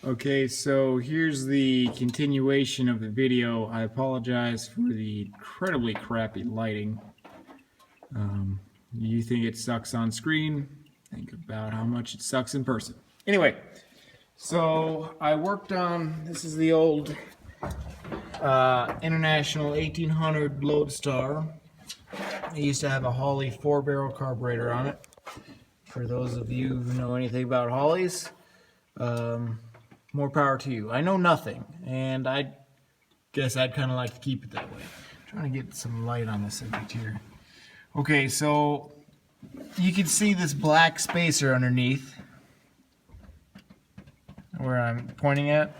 Okay, so here's the continuation of the video. I apologize for the incredibly crappy lighting. You think it sucks on screen, think about how much it sucks in person. Anyway, so I worked on, this is the old International 1800 loadstar. It used to have a Holley 4-barrel carburetor on it. For those of you who know anything about Holleys, more power to you. I know nothing, and I guess I'd kind of like to keep it that way. I'm trying to get some light on this subject here. Okay, so you can see this black spacer underneath where I'm pointing at.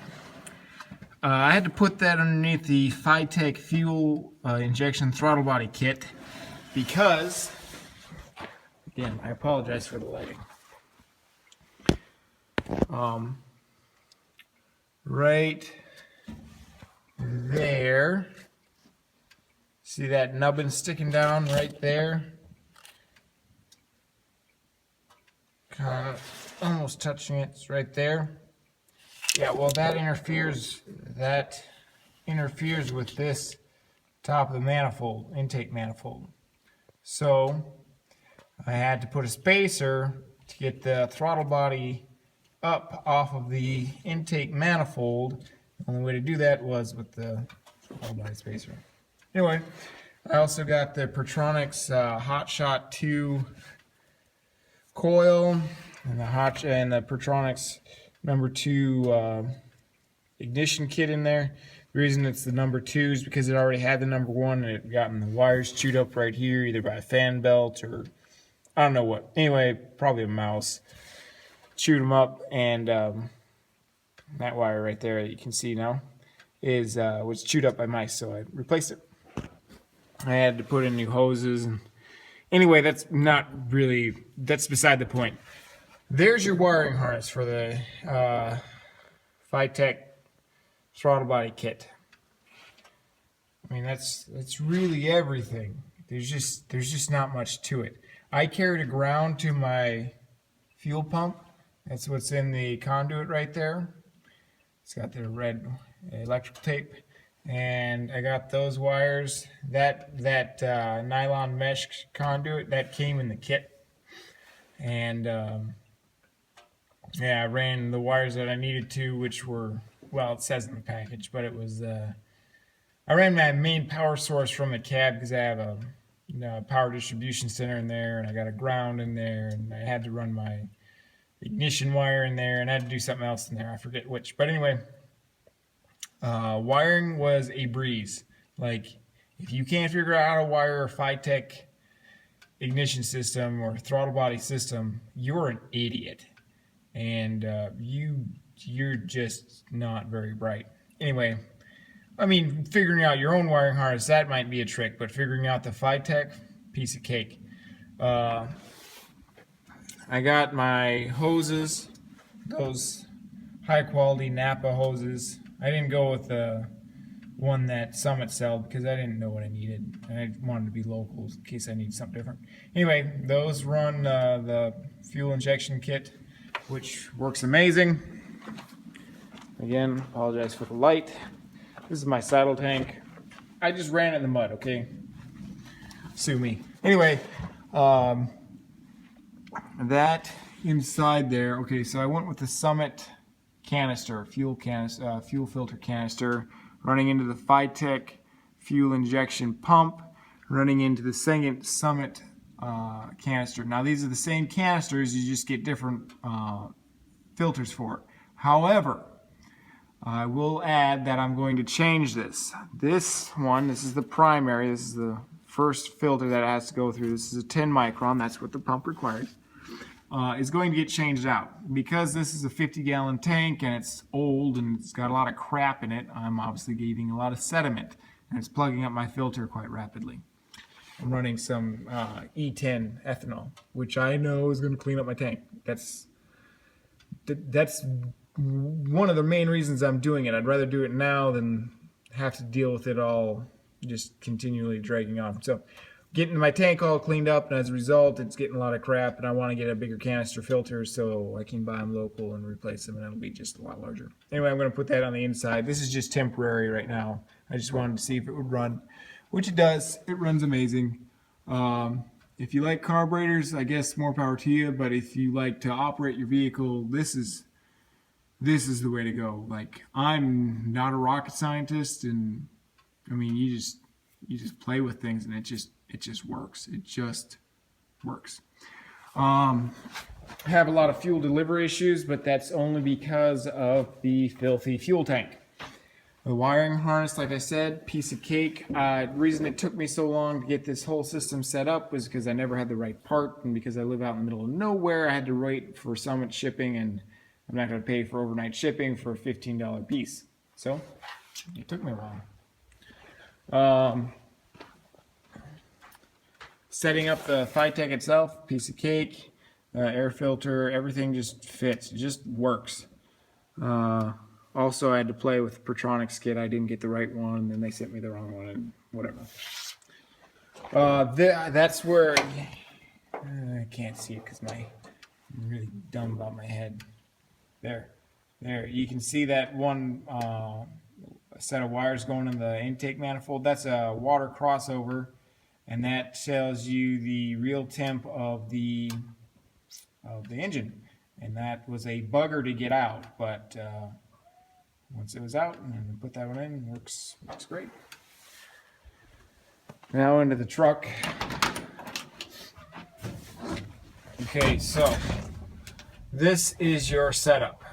I had to put that underneath the FiTech fuel injection throttle body kit because, again, I apologize for the lighting. Right there, see that nubbin sticking down right there? Kind of almost touching it, it's right there. Yeah, well that interferes with this top of the manifold, intake manifold. So I had to put a spacer to get the throttle body up off of the intake manifold. The only way to do that was with the throttle body spacer. Anyway, I also got the Pertronix Hotshot 2 coil and the Pertronix number 2 ignition kit in there. The reason it's the number 2 is because it already had the number 1 and it gotten the wires chewed up right here, either by a fan belt or I don't know what. Anyway, probably a mouse. Chewed them up, and that wire right there that you can see now was chewed up by mice, so I replaced it. I had to put in new hoses, and anyway, that's beside the point. There's your wiring harness for the FiTech throttle body kit. I mean, that's really everything. There's just not much to it. I carried a ground to my fuel pump. That's what's in the conduit right there. It's got the red electrical tape, and I got those wires. That nylon mesh conduit that came in the kit, and yeah, I ran the wires that I needed to, which were, well, it says in the package, but it was I ran my main power source from the cab because I have a power distribution center in there, and I got a ground in there, and I had to run my ignition wire in there, and I had to do something else in there. I forget which. But anyway, wiring was a breeze. Like, if you can't figure out how to wire a FiTech ignition system or throttle body system, you're an idiot. And you're just not very bright. Anyway, I mean, figuring out your own wiring harness, that might be a trick, but figuring out the FiTech, piece of cake. I got my hoses, those high quality Napa hoses. I didn't go with the one that Summit sold because I didn't know what I needed. I wanted to be local in case I need something different. Anyway, those run the fuel injection kit, which works amazing. Again, apologize for the light. This is my saddle tank. I just ran it in the mud, okay? Sue me. Anyway, that inside there, okay, so I went with the Summit canister, fuel filter canister, running into the FiTech fuel injection pump, running into the second Summit canister. Now these are the same canisters, you just get different filters for it. However, I will add that I'm going to change this. This is the primary, this is the first filter that it has to go through. This is a 10 micron, that's what the pump requires. Is going to get changed out. Because this is a 50-gallon tank and it's old and it's got a lot of crap in it, I'm obviously getting a lot of sediment and it's plugging up my filter quite rapidly. I'm running some E10 ethanol, which I know is going to clean up my tank. That's one of the main reasons I'm doing it. I'd rather do it now than have to deal with it all just continually dragging on. So getting my tank all cleaned up, and as a result, it's getting a lot of crap, and I want to get a bigger canister filter so I can buy them local and replace them, and it'll be just a lot larger. Anyway, I'm going to put that on the inside. This is just temporary right now. I just wanted to see if it would run, which it does. It runs amazing. If you like carburetors, I guess more power to you, but if you like to operate your vehicle, this is the way to go. Like, I'm not a rocket scientist, and I mean, you just play with things, and it just works. It just works. I have a lot of fuel delivery issues, but that's only because of the filthy fuel tank. The wiring harness, like I said, piece of cake. The reason it took me so long to get this whole system set up was because I never had the right part, and because I live out in the middle of nowhere, I had to wait for Summit shipping, and I'm not going to pay for overnight shipping for a $15 piece. So it took me a while. Setting up the FiTech itself, piece of cake, air filter, everything just fits. It just works. Also, I had to play with the Pertronics kit. I didn't get the right one, and then they sent me the wrong one, and whatever. That's where I can't see it because I'm really dumb about my head. There. You can see that one set of wires going in the intake manifold. That's a water crossover, and that tells you the real temp of the engine. And that was a bugger to get out, but once it was out, and put that one in, works great. Now into the truck. Okay, so this is your setup,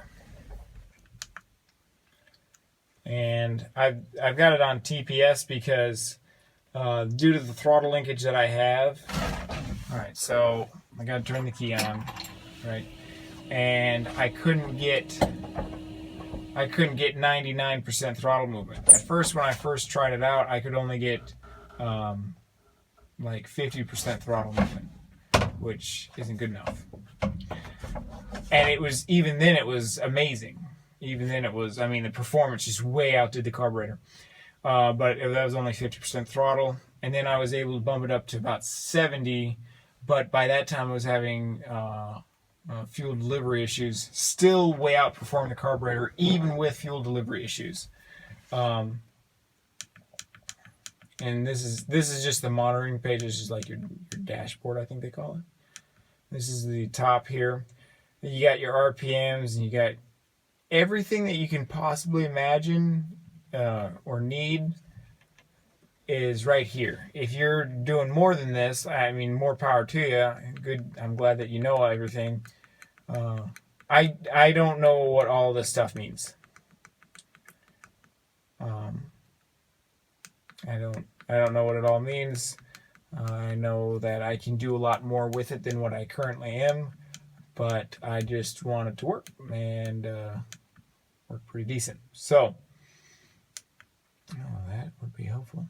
and I've got it on TPS because due to the throttle linkage that I have. All right, so I got to turn the key on, right, and I couldn't get 99% throttle movement. At first, when I first tried it out, I could only get like 50% throttle movement, which isn't good enough. And even then it was amazing. Even then it was, I mean, the performance just way outdid the carburetor. But that was only 50% throttle. And then I was able to bump it up to about 70. But by that time I was having fuel delivery issues, still way outperforming the carburetor, even with fuel delivery issues. And this is just the monitoring page. This is like your dashboard, I think they call it. This is the top here. You got your RPMs, and you got everything that you can possibly imagine or need is right here. If you're doing more than this, I mean, more power to you. Good. I'm glad that you know everything. I don't know what all this stuff means. I don't know what it all means. I know that I can do a lot more with it than what I currently am, but I just want it to work, and work pretty decent. So that would be helpful.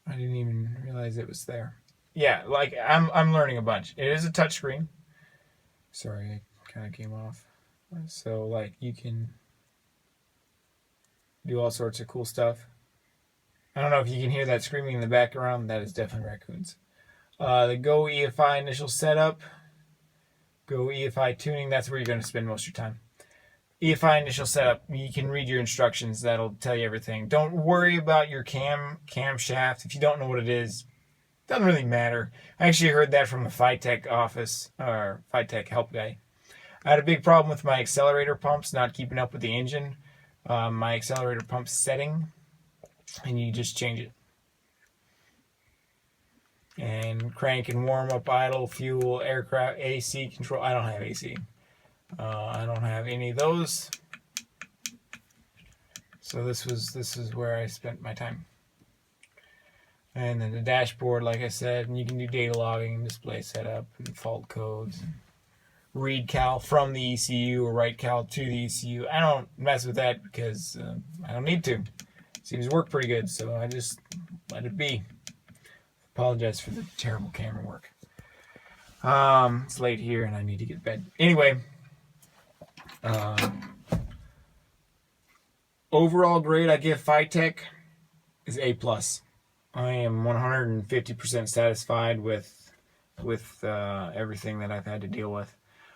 I didn't even realize it was there. Yeah, like I'm learning a bunch. It is a touchscreen. Sorry, I kind of came off. So like you can do all sorts of cool stuff. I don't know if you can hear that screaming in the background. That is definitely raccoons. The Go EFI initial setup. Go EFI tuning. That's where you're going to spend most of your time. EFI initial setup. You can read your instructions. That'll tell you everything. Don't worry about your camshaft. If you don't know what it is, it doesn't really matter. I actually heard that from a FiTech office, or FiTech help guy. I had a big problem with my accelerator pumps not keeping up with the engine. My accelerator pump setting, and you just change it. And crank and warm up, idle, fuel, aircraft, AC control. I don't have AC. I don't have any of those. So this is where I spent my time. And then the dashboard, like I said, and you can do data logging, display setup, and fault codes. Read cal from the ECU or write cal to the ECU. I don't mess with that because I don't need to. Seems to work pretty good, so I just let it be. Apologize for the terrible camera work. It's late here and I need to get to bed. Anyway, overall grade I give FiTech is A+. I am 150% satisfied with everything that I've had to deal with.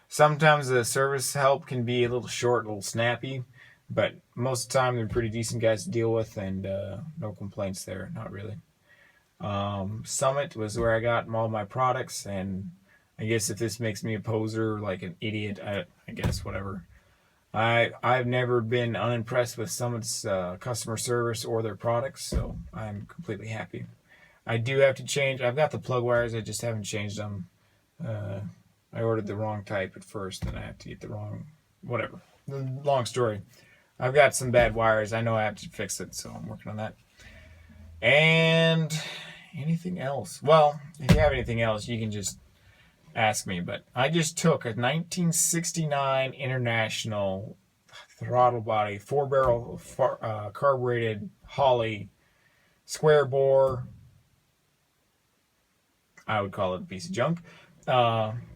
Sometimes the service help can be a little short, a little snappy, but most of the time they're pretty decent guys to deal with, and no complaints there, not really. Summit was where I got all my products, and I guess if this makes me a poser, like an idiot, I guess whatever. I've never been unimpressed with Summit's customer service or their products, so I'm completely happy. I do have to change. I've got the plug wires. I just haven't changed them. I ordered the wrong type at first, and I have to get the wrong whatever. Long story. I've got some bad wires. I know I have to fix it, so I'm working on that. And anything else? Well, if you have anything else, you can just ask me. But I just took a 1969 International throttle body, 4-barrel carbureted Holley square bore. I would call it a piece of junk.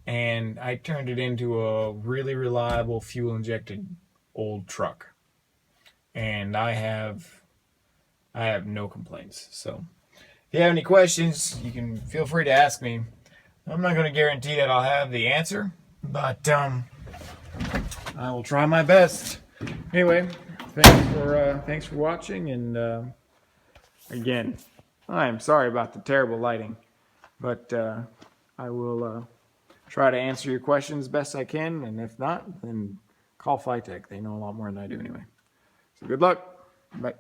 And I turned it into a really reliable fuel injected old truck. And I have no complaints. So if you have any questions, you can feel free to ask me. I'm not going to guarantee that I'll have the answer, but I will try my best. Anyway, thanks for watching, and again, I'm sorry about the terrible lighting, but I will try to answer your questions best I can, and if not, then call FiTech. They know a lot more than I do anyway. So good luck. Bye.